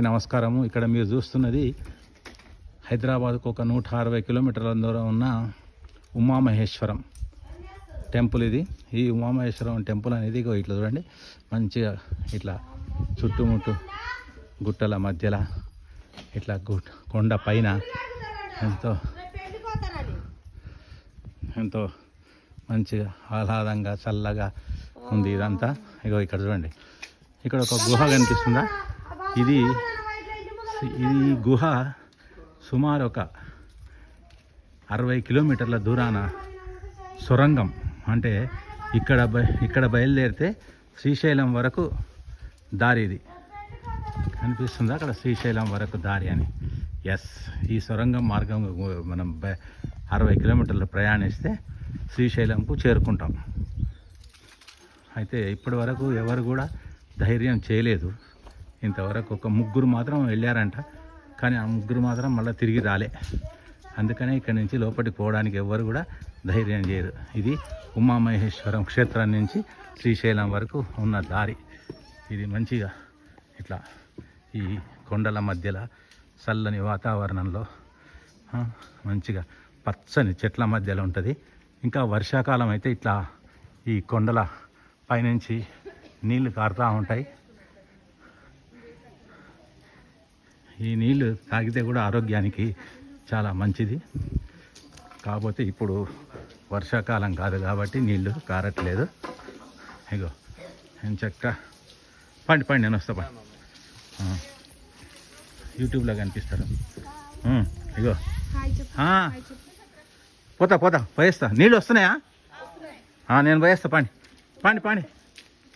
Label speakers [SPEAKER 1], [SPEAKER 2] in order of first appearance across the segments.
[SPEAKER 1] నమస్కారము. ఇక్కడ మీరు చూస్తున్నది హైదరాబాద్కు ఒక 160 కిలోమీటర్ల దూరం ఉన్న ఉమామహేశ్వరం టెంపుల్. ఇది ఈ ఉమామహేశ్వరం టెంపుల్ అనేది ఇట్లా చూడండి, మంచిగా ఇట్లా చుట్టుముట్టు గుట్టల మధ్యలో ఇట్లా కొండ పైన ఎంతో మంచిగా ఆహ్లాదంగా చల్లగా ఉంది ఇదంతా. ఇక్కడ చూడండి, ఇక్కడ ఒక గుహ కనిపిస్తుందా? ఇది గుహ సుమారు ఒక 60 కిలోమీటర్ల దూరాన సొరంగం. అంటే ఇక్కడ బయలుదేరితే శ్రీశైలం వరకు దారి. ఇది కనిపిస్తుందా అక్కడ శ్రీశైలం వరకు దారి అని? ఎస్, ఈ సొరంగం మార్గం మనం 60 కిలోమీటర్లు ప్రయాణిస్తే శ్రీశైలంకు చేరుకుంటాం. అయితే ఇప్పటి వరకు ఎవరు కూడా ధైర్యం చేయలేదు. ఇంతవరకు ఒక 3 మాత్రం వెళ్ళారంట, కానీ ఆ 3 మాత్రం మళ్ళీ తిరిగి రాలే. అందుకనే ఇక్కడి నుంచి లోపలికి పోవడానికి ఎవ్వరు కూడా ధైర్యం చేయరు. ఇది ఉమామహేశ్వరం క్షేత్రం నుంచి శ్రీశైలం వరకు ఉన్న దారి. ఇది మంచిగా ఇట్లా ఈ కొండల మధ్యలో చల్లని వాతావరణంలో మంచిగా పచ్చని చెట్ల మధ్యలో ఉంటుంది. ఇంకా వర్షాకాలం అయితే ఇట్లా ఈ కొండల పైనుంచి నీళ్లు కారుతూ ఉంటాయి. ఈ నీళ్లు తాగితే కూడా ఆరోగ్యానికి చాలా మంచిది. కాకపోతే ఇప్పుడు వర్షాకాలం కాదు కాబట్టి నీళ్లు కారట్లేదు. ఇగో ఎంచక్క పండి నేను వస్తా పండి, యూట్యూబ్లో కనిపిస్తారు. ఇగో పోతా పోయేస్తా. నీళ్ళు వస్తున్నాయా? నేను పోయేస్తా. పండి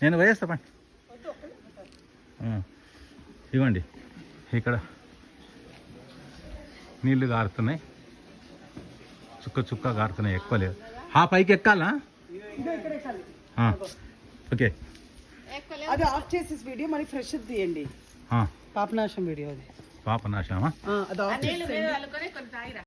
[SPEAKER 1] నేను పోయేస్తా. ఇవ్వండి, ఇక్కడ నీళ్లు కారుతున్నాయి, చుక్క కారుతున్నాయి, ఎక్కువ లేదు. పైకి ఎక్కాలా? ఓకే,
[SPEAKER 2] అది ఆఫ్ చేసి వీడియో మరి ఫ్రెష్ తీయండి. పాపనాశం వీడియో, అది
[SPEAKER 1] పాపనాశమా?